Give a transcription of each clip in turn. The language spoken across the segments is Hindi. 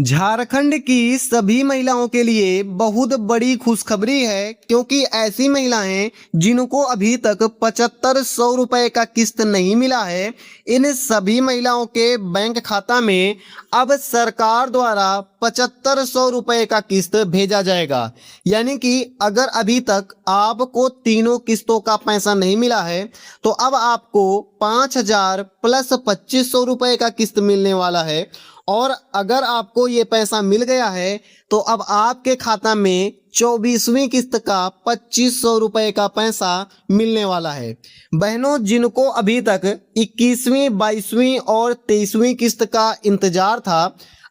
झारखंड की सभी महिलाओं के लिए बहुत बड़ी खुशखबरी है, क्योंकि ऐसी महिलाएं जिनको अभी तक 7500 रुपए का किस्त नहीं मिला है, इन सभी महिलाओं के बैंक खाता में अब सरकार द्वारा 7500 रुपए का किस्त भेजा जाएगा। यानी कि अगर अभी तक आपको तीनों किस्तों का पैसा नहीं मिला है, तो अब आपको 5000 प्लस 2500 रुपए का किस्त मिलने वाला है। और अगर आपको ये पैसा मिल गया है, तो अब आपके खाता में 24वीं किस्त का 2500 रुपए का पैसा मिलने वाला है। बहनों, जिनको अभी तक 21वीं, 22वीं और 23वीं किस्त का इंतजार था,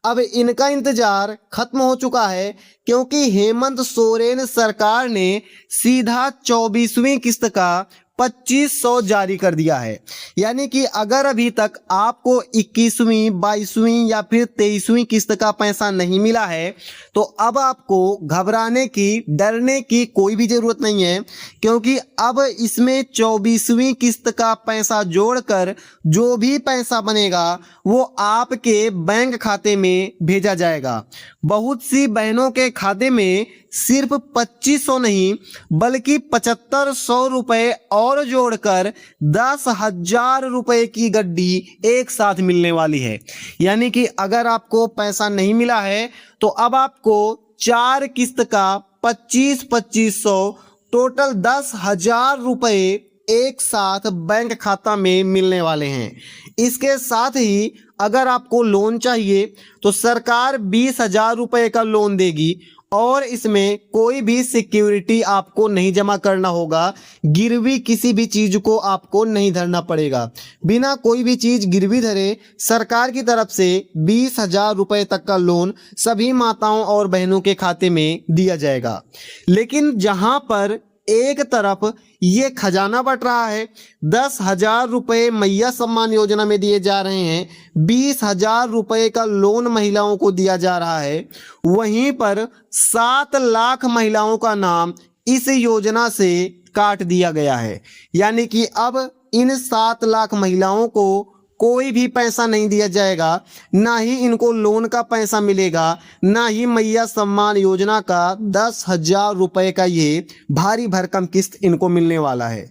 अब इनका इंतजार खत्म हो चुका है, क्योंकि हेमंत सोरेन सरकार ने सीधा 24वीं किस्त का 2500 जारी कर दिया है। यानी कि अगर अभी तक आपको 21वीं, 22वीं या फिर 23वीं किस्त का पैसा नहीं मिला है, तो अब आपको घबराने की, डरने की कोई भी ज़रूरत नहीं है, क्योंकि अब इसमें 24वीं किस्त का पैसा जोड़कर जो भी पैसा बनेगा वो आपके बैंक खाते में भेजा जाएगा। बहुत सी बहनों के खाते में सिर्फ 2500 नहीं बल्कि 7500 रुपए और जोड़कर 10,000 रुपए की गड्डी एक साथ मिलने वाली है। यानी कि अगर आपको पैसा नहीं मिला है, तो अब आपको 4 किस्त का 2500 टोटल 10,000 रुपए एक साथ बैंक खाता में मिलने वाले हैं। इसके साथ ही अगर आपको लोन चाहिए, तो सरकार 20,000 रुपए का लोन देगी, और इसमें कोई भी सिक्योरिटी आपको नहीं जमा करना होगा। गिरवी किसी भी चीज़ को आपको नहीं धरना पड़ेगा। बिना कोई भी चीज़ गिरवी धरे सरकार की तरफ से 20,000 रुपए तक का लोन सभी माताओं और बहनों के खाते में दिया जाएगा। लेकिन जहां पर एक तरफ ये खजाना बट रहा है, 10,000 रुपये मैया सम्मान योजना में दिए जा रहे हैं, 20,000 रुपये का लोन महिलाओं को दिया जा रहा है, वहीं पर 7 लाख महिलाओं का नाम इस योजना से काट दिया गया है। यानी कि अब इन 7 लाख महिलाओं को कोई भी पैसा नहीं दिया जाएगा, ना ही इनको लोन का पैसा मिलेगा, ना ही मैया सम्मान योजना का 10,000 रुपए का ये भारी भरकम किस्त इनको मिलने वाला है।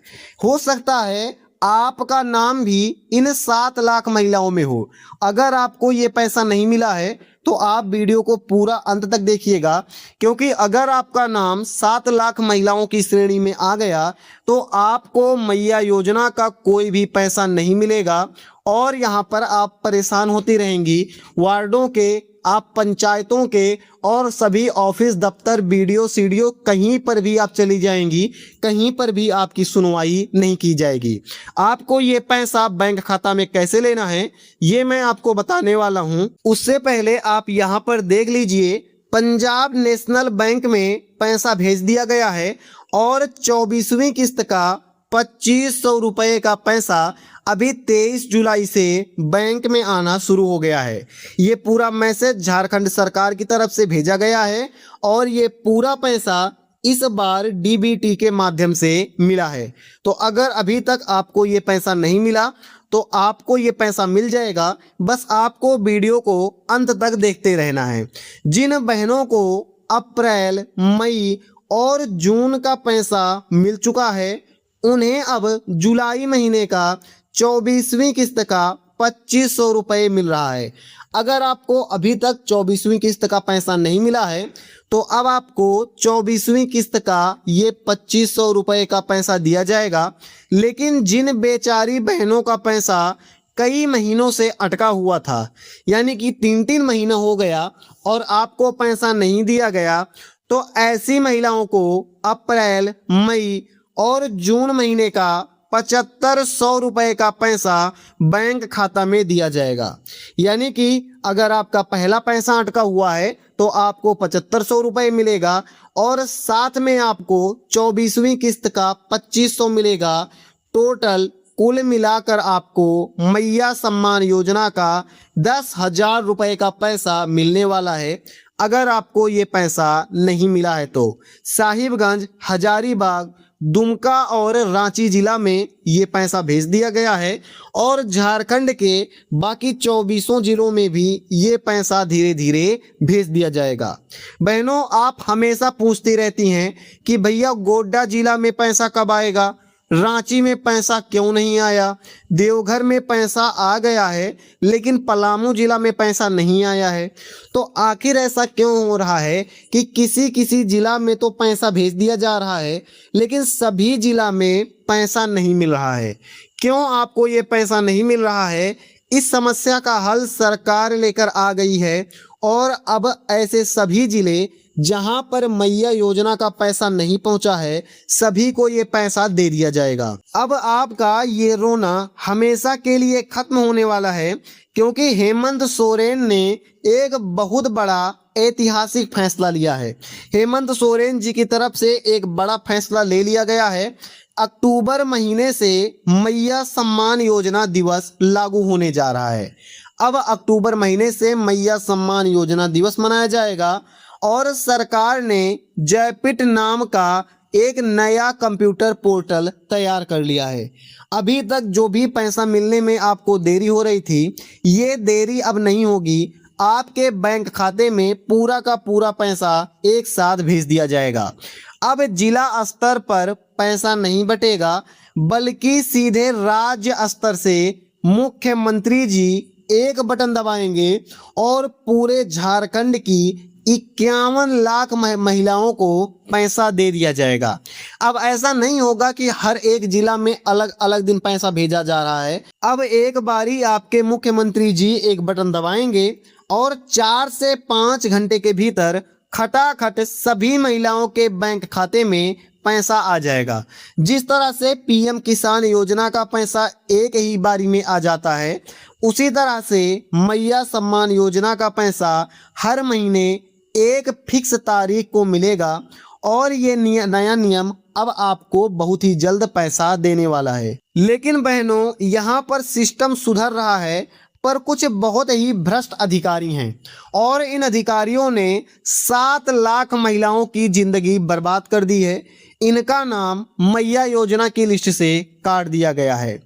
हो सकता है आपका नाम भी इन 7 लाख महिलाओं में हो। अगर आपको ये पैसा नहीं मिला है, तो आप वीडियो को पूरा अंत तक देखिएगा, क्योंकि अगर आपका नाम 7 लाख महिलाओं की श्रेणी में आ गया, तो आपको मैया योजना का कोई भी पैसा नहीं मिलेगा, और यहाँ पर आप परेशान होती रहेंगी। वार्डों के, आप पंचायतों के और सभी ऑफिस, दफ्तर, बीडीओ, सीडीओ, कहीं पर भी आप चली जाएंगी, कहीं पर भी आपकी सुनवाई नहीं की जाएगी। आपको ये पैसा बैंक खाता में कैसे लेना है, ये मैं आपको बताने वाला हूँ। उससे पहले आप यहाँ पर देख लीजिए, पंजाब नेशनल बैंक में पैसा भेज दिया गया है, और 24वीं किस्त का 2500 रुपये का पैसा अभी 23 जुलाई से बैंक में आना शुरू हो गया है। ये पूरा मैसेज झारखंड सरकार की तरफ से भेजा गया है, और ये पूरा पैसा इस बार डीबीटी के माध्यम से मिला है। तो अगर अभी तक आपको ये पैसा नहीं मिला, तो आपको ये पैसा मिल जाएगा। बस आपको वीडियो को अंत तक देखते रहना है। जिन बहनों को अप्रैल, मई और जून का पैसा मिल चुका है, उन्हें अब जुलाई महीने का 24वीं किस्त का 2500 रुपये मिल रहा है। अगर आपको अभी तक 24वीं किस्त का पैसा नहीं मिला है, तो अब आपको 24वीं किस्त का ये 2500 रुपये का पैसा दिया जाएगा। लेकिन जिन बेचारी बहनों का पैसा कई महीनों से अटका हुआ था, यानी कि 3-3 महीना हो गया और आपको पैसा नहीं दिया गया, तो ऐसी महिलाओं को अप्रैल, मई और जून महीने का 7500 रुपये का पैसा बैंक खाता में दिया जाएगा। यानी कि अगर आपका पहला पैसा अटका हुआ है, तो आपको 7500 रुपये मिलेगा, और साथ में आपको 24वीं किस्त का 2500 मिलेगा। टोटल कुल मिलाकर आपको मैया सम्मान योजना का 10,000 रुपये का पैसा मिलने वाला है। अगर आपको ये पैसा नहीं मिला है, तो साहिबगंज, हजारीबाग, दुमका और रांची जिला में ये पैसा भेज दिया गया है और झारखंड के बाकी 24 जिलों में भी ये पैसा धीरे धीरे भेज दिया जाएगा। बहनों, आप हमेशा पूछती रहती हैं कि भैया गोड्डा जिला में पैसा कब आएगा, रांची में पैसा क्यों नहीं आया, देवघर में पैसा आ गया है लेकिन पलामू जिला में पैसा नहीं आया है। तो आखिर ऐसा क्यों हो रहा है कि किसी किसी जिला में तो पैसा भेज दिया जा रहा है लेकिन सभी जिला में पैसा नहीं मिल रहा है? क्यों आपको ये पैसा नहीं मिल रहा है? इस समस्या का हल सरकार लेकर आ गई है और अब ऐसे सभी जिले जहां पर मैया योजना का पैसा नहीं पहुंचा है सभी को ये पैसा दे दिया जाएगा। अब आपका ये रोना हमेशा के लिए खत्म होने वाला है क्योंकि हेमंत सोरेन ने एक बहुत बड़ा ऐतिहासिक फैसला लिया है। हेमंत सोरेन जी की तरफ से एक बड़ा फैसला ले लिया गया है। अक्टूबर महीने से मैया सम्मान योजना दिवस लागू होने जा रहा है। अब अक्टूबर महीने से मैया सम्मान योजना दिवस मनाया जाएगा और सरकार ने जयपिट नाम का एक नया कंप्यूटर पोर्टल तैयार कर लिया है। अभी तक जो भी पैसा मिलने में आपको देरी हो रही थी, ये देरी अब नहीं होगी। आपके बैंक खाते में पूरा का पूरा पैसा एक साथ भेज दिया जाएगा। अब जिला स्तर पर पैसा नहीं बटेगा बल्कि सीधे राज्य स्तर से मुख्यमंत्री जी एक बटन दबाएंगे और पूरे झारखंड की 51 लाख महिलाओं को पैसा दे दिया जाएगा। अब ऐसा नहीं होगा कि हर एक जिला में अलग अलग दिन पैसा भेजा जा रहा है। अब एक बारी आपके मुख्यमंत्री जी एक बटन दबाएंगे और 4 से 5 घंटे के भीतर खटाखट सभी महिलाओं के बैंक खाते में पैसा आ जाएगा। जिस तरह से पीएम किसान योजना का पैसा एक ही बारी में आ जाता है, उसी तरह से मैया सम्मान योजना का पैसा हर महीने एक फिक्स तारीख को मिलेगा और ये नया नियम अब आपको बहुत ही जल्द पैसा देने वाला है। लेकिन बहनों, यहाँ पर सिस्टम सुधर रहा है पर कुछ बहुत ही भ्रष्ट अधिकारी हैं और इन अधिकारियों ने 7 लाख महिलाओं की जिंदगी बर्बाद कर दी है। इनका नाम मैया योजना की लिस्ट से काट दिया गया है।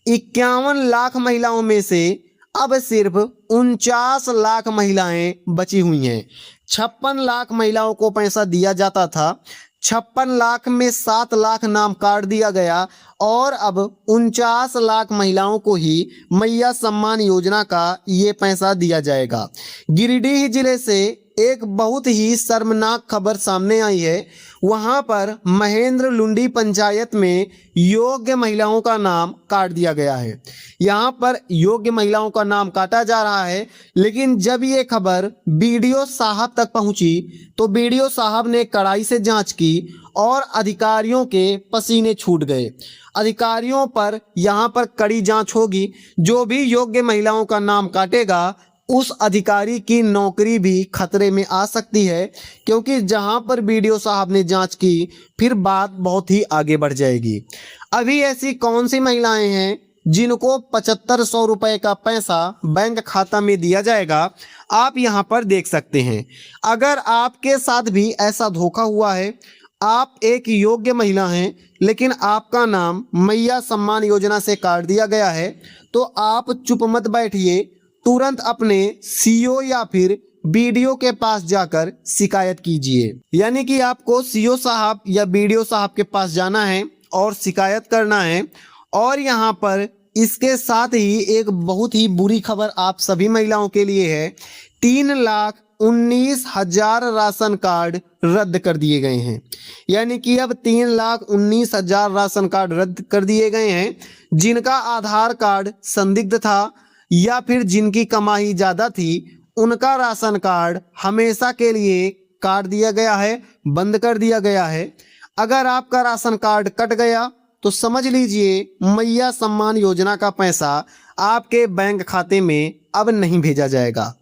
51 लाख महिलाओं में से अब सिर्फ 49 लाख महिलाएं बची हुई हैं। 56 लाख महिलाओं को पैसा दिया जाता था। 56 लाख में 7 लाख नाम काट दिया गया और अब 49 लाख महिलाओं को ही मैया सम्मान योजना का ये पैसा दिया जाएगा। गिरिडीह जिले से एक बहुत ही शर्मनाक खबर सामने आई है। वहां पर महेंद्र लुंडी पंचायत में योग्य महिलाओं का नाम काट दिया गया है। यहां पर योग्य महिलाओं का नाम काटा जा रहा है, लेकिन जब ये खबर बीडीओ साहब तक पहुंची तो बीडीओ साहब ने कड़ाई से जांच की और अधिकारियों के पसीने छूट गए। अधिकारियों पर यहां पर कड़ी जांच होगी। जो भी योग्य महिलाओं का नाम काटेगा उस अधिकारी की नौकरी भी खतरे में आ सकती है, क्योंकि जहां पर बीडीओ साहब ने जांच की फिर बात बहुत ही आगे बढ़ जाएगी। अभी ऐसी कौन सी महिलाएं हैं जिनको 7500 रुपए का पैसा बैंक खाता में दिया जाएगा, आप यहां पर देख सकते हैं। अगर आपके साथ भी ऐसा धोखा हुआ है, आप एक योग्य महिला हैं लेकिन आपका नाम मैया सम्मान योजना से काट दिया गया है, तो आप चुप मत बैठिए, तुरंत अपने सीओ या फिर बीडीओ के पास जाकर शिकायत कीजिए। यानी कि आपको सीओ साहब या बीडीओ साहब के पास जाना है और शिकायत करना है। और यहाँ पर इसके साथ ही एक बहुत ही बुरी खबर आप सभी महिलाओं के लिए है। 3,19,000 राशन कार्ड रद्द कर दिए गए हैं। यानी कि अब 3,19,000 राशन कार्ड रद्द कर दिए गए हैं। जिनका आधार कार्ड संदिग्ध था या फिर जिनकी कमाई ज़्यादा थी, उनका राशन कार्ड हमेशा के लिए काट दिया गया है, बंद कर दिया गया है। अगर आपका राशन कार्ड कट गया तो समझ लीजिए मैया सम्मान योजना का पैसा आपके बैंक खाते में अब नहीं भेजा जाएगा।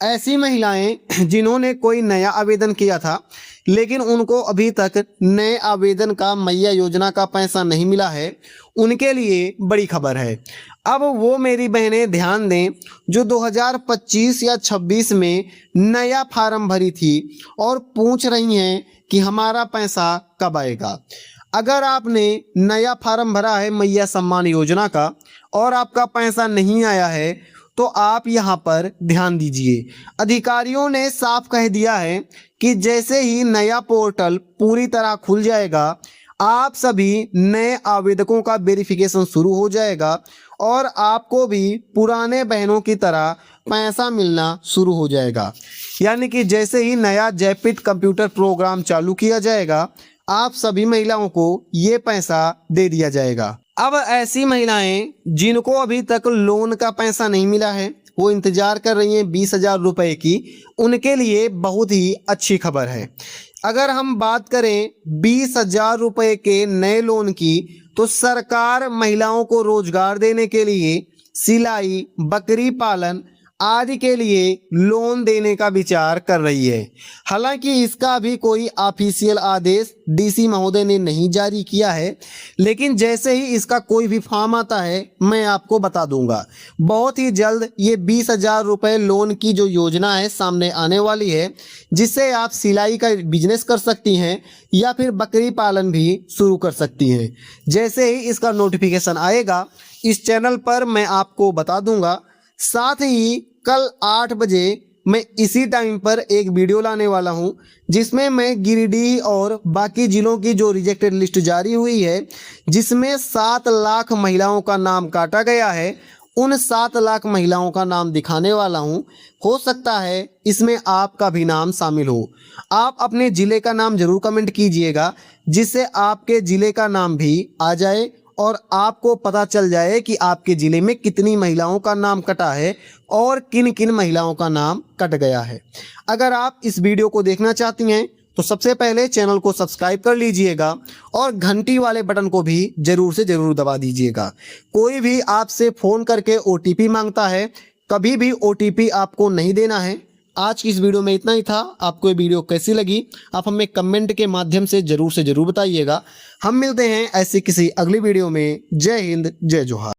ऐसी महिलाएं जिन्होंने कोई नया आवेदन किया था लेकिन उनको अभी तक नए आवेदन का मैया योजना का पैसा नहीं मिला है, उनके लिए बड़ी खबर है। अब वो मेरी बहनें ध्यान दें जो 2025 या 26 में नया फार्म भरी थी और पूछ रही हैं कि हमारा पैसा कब आएगा। अगर आपने नया फॉर्म भरा है मैया सम्मान योजना का और आपका पैसा नहीं आया है तो आप यहाँ पर ध्यान दीजिए। अधिकारियों ने साफ कह दिया है कि जैसे ही नया पोर्टल पूरी तरह खुल जाएगा आप सभी नए आवेदकों का वेरिफिकेशन शुरू हो जाएगा और आपको भी पुराने बहनों की तरह पैसा मिलना शुरू हो जाएगा। यानी कि जैसे ही नया जैपिट कंप्यूटर प्रोग्राम चालू किया जाएगा आप सभी महिलाओं को ये पैसा दे दिया जाएगा। अब ऐसी महिलाएं जिनको अभी तक लोन का पैसा नहीं मिला है, वो इंतजार कर रही हैं 20,000 रुपए की, उनके लिए बहुत ही अच्छी खबर है। अगर हम बात करें 20,000 रुपए के नए लोन की तो सरकार महिलाओं को रोजगार देने के लिए सिलाई, बकरी पालन आदि के लिए लोन देने का विचार कर रही है। हालांकि इसका भी कोई ऑफिशियल आदेश डीसी महोदय ने नहीं जारी किया है, लेकिन जैसे ही इसका कोई भी फॉर्म आता है मैं आपको बता दूंगा। बहुत ही जल्द ये 20,000 रुपए लोन की जो योजना है सामने आने वाली है, जिससे आप सिलाई का बिजनेस कर सकती हैं या फिर बकरी पालन भी शुरू कर सकती हैं। जैसे ही इसका नोटिफिकेशन आएगा इस चैनल पर मैं आपको बता दूंगा। साथ ही कल 8 बजे मैं इसी टाइम पर एक वीडियो लाने वाला हूं जिसमें मैं गिरिडीह और बाकी जिलों की जो रिजेक्टेड लिस्ट जारी हुई है जिसमें 7 लाख महिलाओं का नाम काटा गया है, उन 7 लाख महिलाओं का नाम दिखाने वाला हूं। हो सकता है इसमें आपका भी नाम शामिल हो। आप अपने ज़िले का नाम ज़रूर कमेंट कीजिएगा जिससे आपके ज़िले का नाम भी आ जाए और आपको पता चल जाए कि आपके ज़िले में कितनी महिलाओं का नाम कटा है और किन किन महिलाओं का नाम कट गया है। अगर आप इस वीडियो को देखना चाहती हैं तो सबसे पहले चैनल को सब्सक्राइब कर लीजिएगा और घंटी वाले बटन को भी ज़रूर से ज़रूर दबा दीजिएगा। कोई भी आपसे फ़ोन करके OTP मांगता है, कभी भी OTP आपको नहीं देना है। आज की इस वीडियो में इतना ही था। आपको ये वीडियो कैसी लगी आप हमें कमेंट के माध्यम से ज़रूर बताइएगा। हम मिलते हैं ऐसी किसी अगली वीडियो में। जय हिंद, जय जोहार।